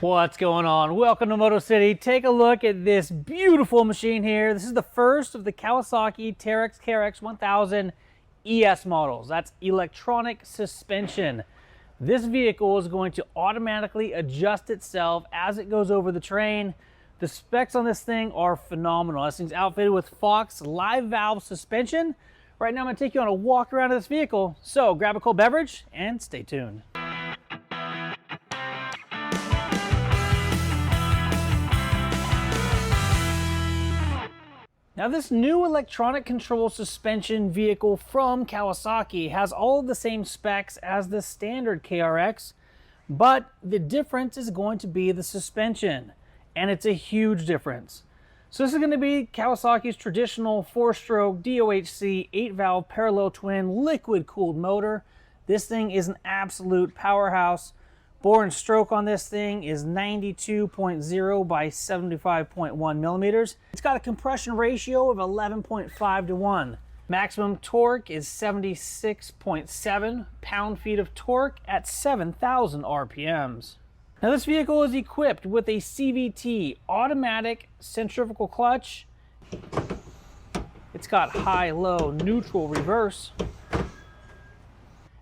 What's going on? Welcome to MotoCity. Take a look at this beautiful machine here. This is the first of the Kawasaki Teryx KRX 1000 ES models. That's electronic suspension. This vehicle is going to automatically adjust itself as it goes over the terrain. The specs on this thing are phenomenal. This thing's outfitted with Fox live valve suspension. Right now I'm going to take you on a walk around of this vehicle. So grab a cold beverage and stay tuned. Now this new electronic control suspension vehicle from Kawasaki has all of the same specs as the standard KRX, but the difference is going to be the suspension, and it's a huge difference. So this is going to be Kawasaki's traditional 4-stroke DOHC 8-valve parallel twin liquid cooled motor. This thing is an absolute powerhouse. Bore and stroke on this thing is 92.0 by 75.1 millimeters. It's got a compression ratio of 11.5 to 1. Maximum torque is 76.7 pound-feet of torque at 7,000 RPMs. Now this vehicle is equipped with a CVT automatic centrifugal clutch. It's got high, low, neutral, reverse.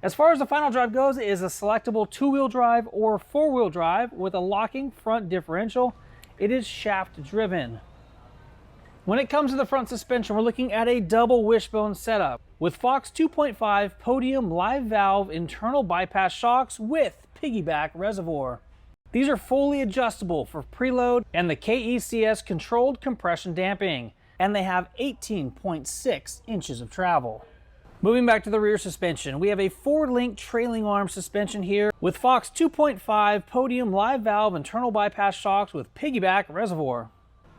As far as the final drive goes, it is a selectable 2-wheel drive or 4-wheel drive with a locking front differential. It is shaft driven. When it comes to the front suspension, we're looking at a double wishbone setup with Fox 2.5 podium live valve internal bypass shocks with piggyback reservoir. These are fully adjustable for preload and the KECS controlled compression damping, and they have 18.6 inches of travel. Moving back to the rear suspension, we have a forward-link trailing arm suspension here with Fox 2.5 podium live valve internal bypass shocks with piggyback reservoir.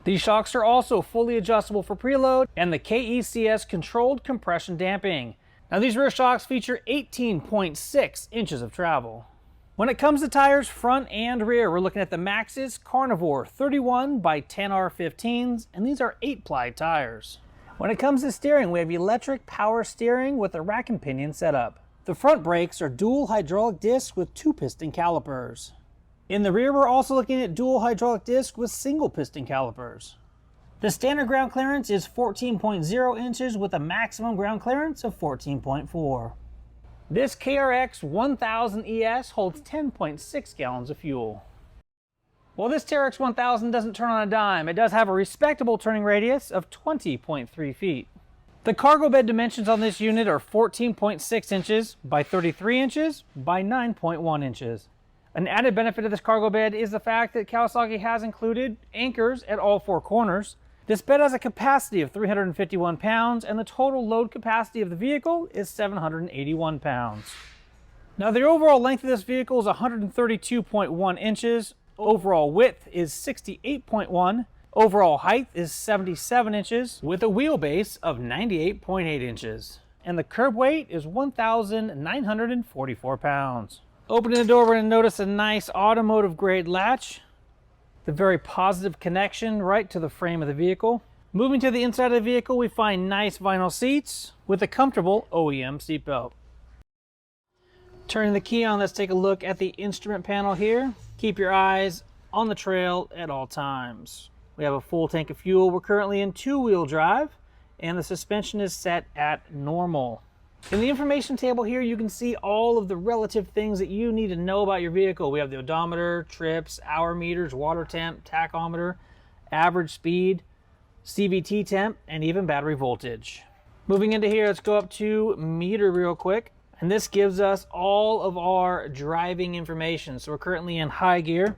These shocks are also fully adjustable for preload and the KECS controlled compression damping. Now these rear shocks feature 18.6 inches of travel. When it comes to tires front and rear, we're looking at the Maxxis Carnivore 31 by 10R15s, and these are 8-ply tires. When it comes to steering, we have electric power steering with a rack and pinion setup. The front brakes are dual hydraulic discs with 2-piston calipers. In the rear, we're also looking at dual hydraulic discs with single piston calipers. The standard ground clearance is 14.0 inches with a maximum ground clearance of 14.4. This KRX 1000 ES holds 10.6 gallons of fuel. Well, this Teryx 1000 doesn't turn on a dime. It does have a respectable turning radius of 20.3 feet. The cargo bed dimensions on this unit are 14.6 inches by 33 inches by 9.1 inches. An added benefit of this cargo bed is the fact that Kawasaki has included anchors at all 4 corners. This bed has a capacity of 351 pounds, and the total load capacity of the vehicle is 781 pounds. Now, the overall length of this vehicle is 132.1 inches. Overall width is 68.1. Overall height is 77 inches with a wheelbase of 98.8 inches. And the curb weight is 1,944 pounds. Opening the door, we're going to notice a nice automotive grade latch. The very positive connection right to the frame of the vehicle. Moving to the inside of the vehicle, we find nice vinyl seats with a comfortable OEM seatbelt. Turning the key on, let's take a look at the instrument panel here. Keep your eyes on the trail at all times. We have a full tank of fuel. We're currently in 2-wheel drive, and the suspension is set at normal. In the information table here, you can see all of the relative things that you need to know about your vehicle. We have the odometer, trips, hour meters, water temp, tachometer, average speed, CVT temp, and even battery voltage. Moving into here, let's go up to meter real quick. And this gives us all of our driving information. So we're currently in high gear.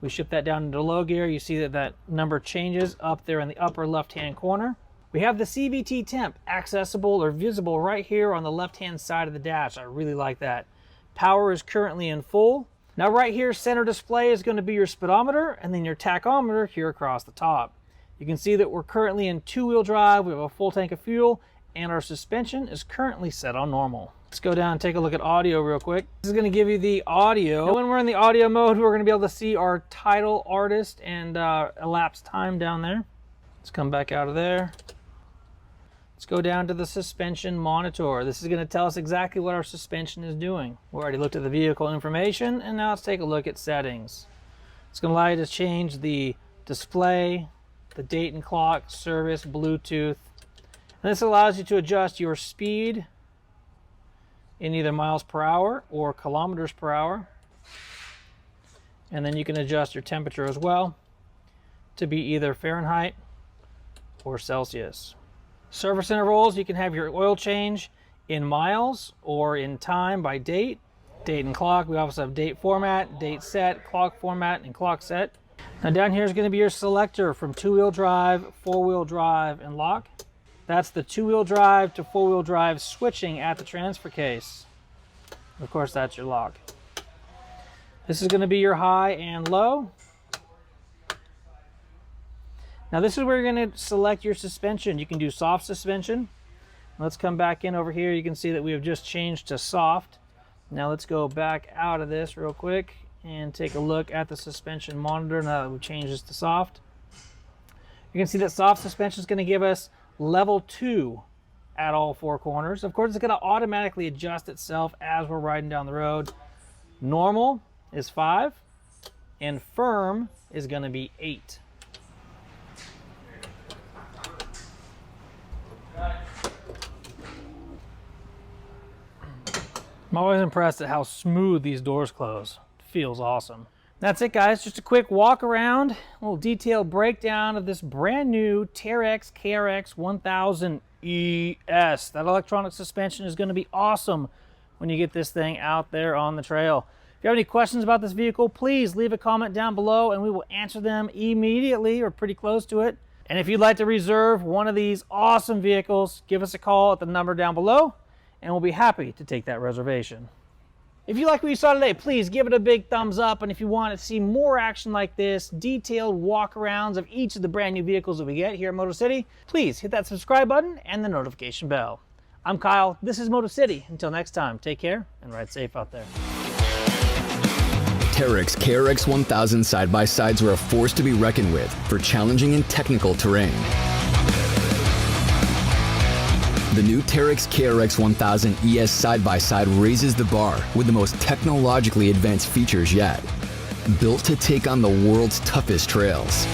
We shift that down into low gear. You see that that number changes up there in the upper left-hand corner. We have the CVT temp accessible or visible right here on the left-hand side of the dash. I really like that. Power is currently in full. Now right here, center display is going to be your speedometer and then your tachometer here across the top. You can see that we're currently in 2-wheel drive. We have a full tank of fuel, and our suspension is currently set on normal. Let's go down and take a look at audio real quick. This is going to give you the audio. And when we're in the audio mode, we're going to be able to see our title, artist, and elapsed time down there. Let's come back out of there. Let's go down to the suspension monitor. This is going to tell us exactly what our suspension is doing. We already looked at the vehicle information, and now let's take a look at settings. It's going to allow you to change the display, the date and clock, service, Bluetooth. And this allows you to adjust your speed in either miles per hour or kilometers per hour. And then you can adjust your temperature as well to be either Fahrenheit or Celsius. Service intervals, you can have your oil change in miles or in time by date. Date and clock, we also have date format, date set, clock format, and clock set. Now down here is going to be your selector from 2-wheel drive, 4-wheel drive, and lock. That's the 2-wheel drive to 4-wheel drive switching at the transfer case. Of course, that's your lock. This is going to be your high and low. Now this is where you're going to select your suspension. You can do soft suspension. Let's come back in over here. You can see that we have just changed to soft. Now let's go back out of this real quick and take a look at the suspension monitor now that we've changed this to soft. You can see that soft suspension is going to give us level 2 at all 4 corners. Of course, it's going to automatically adjust itself as we're riding down the road. Normal is 5 and firm is going to be 8. I'm always impressed at how smooth these doors close. It feels awesome. That's it, guys. Just a quick walk around, a little detailed breakdown of this brand new Teryx KRX 1000 ES. That electronic suspension is going to be awesome when you get this thing out there on the trail. If you have any questions about this vehicle, please leave a comment down below and we will answer them immediately or pretty close to it. And if you'd like to reserve one of these awesome vehicles, give us a call at the number down below and we'll be happy to take that reservation. If you like what you saw today, please give it a big thumbs up. And if you want to see more action like this, detailed walkarounds of each of the brand new vehicles that we get here at MotoCity, please hit that subscribe button and the notification bell. I'm Kyle, this is MotoCity. Until next time, take care and ride safe out there. Teryx KRX 1000 side-by-sides are a force to be reckoned with for challenging and technical terrain. The new Teryx KRX 1000 ES side-by-side raises the bar with the most technologically advanced features yet. Built to take on the world's toughest trails.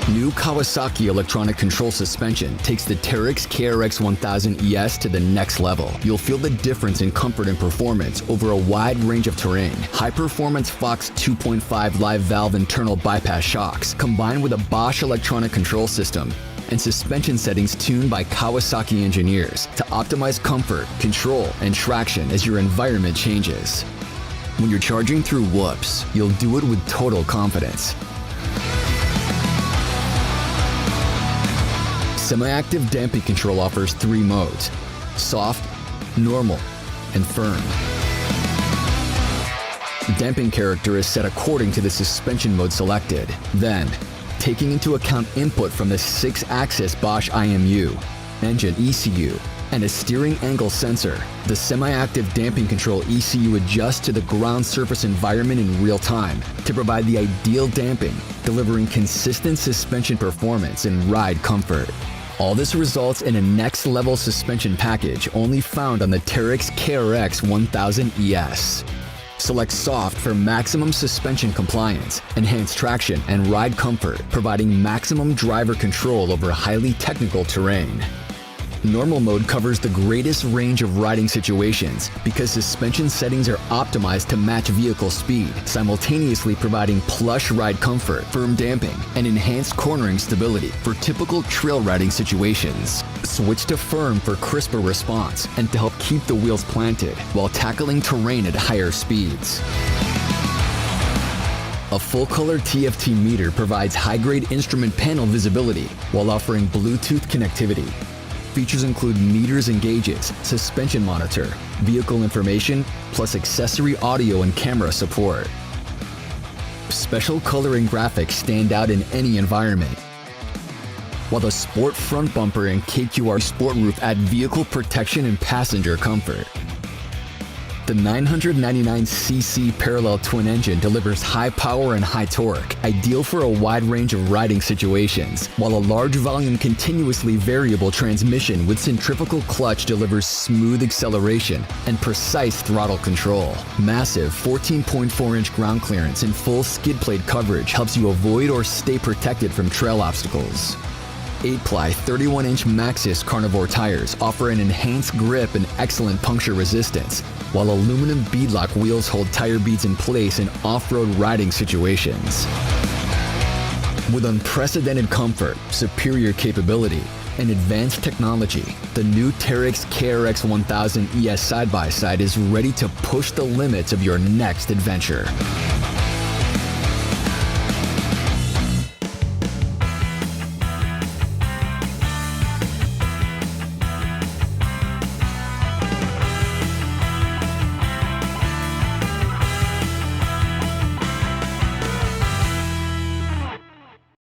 New Kawasaki electronic control suspension takes the Teryx KRX 1000 ES to the next level. You'll feel the difference in comfort and performance over a wide range of terrain. High-performance Fox 2.5 live valve internal bypass shocks, combined with a Bosch electronic control system and suspension settings tuned by Kawasaki engineers to optimize comfort, control, and traction as your environment changes. When you're charging through whoops, you'll do it with total confidence. Semi-active damping control offers 3 modes: soft, normal, and firm. Damping character is set according to the suspension mode selected. Then, taking into account input from the 6-axis Bosch IMU, engine ECU, and a steering angle sensor, the semi-active damping control ECU adjusts to the ground surface environment in real time to provide the ideal damping, delivering consistent suspension performance and ride comfort. All this results in a next-level suspension package only found on the Teryx KRX 1000 ES. Select soft for maximum suspension compliance, enhanced traction, and ride comfort, providing maximum driver control over highly technical terrain. Normal mode covers the greatest range of riding situations because suspension settings are optimized to match vehicle speed, simultaneously providing plush ride comfort, firm damping, and enhanced cornering stability for typical trail riding situations. Switch to firm for crisper response and to help keep the wheels planted while tackling terrain at higher speeds. A full-color TFT meter provides high-grade instrument panel visibility while offering Bluetooth connectivity. Features include meters and gauges, suspension monitor, vehicle information, plus accessory audio and camera support. Special color and graphics stand out in any environment, while the Sport front bumper and KQR Sport roof add vehicle protection and passenger comfort. The 999cc parallel twin engine delivers high power and high torque, ideal for a wide range of riding situations, while a large volume continuously variable transmission with centrifugal clutch delivers smooth acceleration and precise throttle control. Massive 14.4-inch ground clearance and full skid plate coverage helps you avoid or stay protected from trail obstacles. 8-ply 31-inch Maxxis Carnivore tires offer an enhanced grip and excellent puncture resistance, while aluminum beadlock wheels hold tire beads in place in off-road riding situations. With unprecedented comfort, superior capability, and advanced technology, the new Teryx KRX 1000 ES side-by-side is ready to push the limits of your next adventure.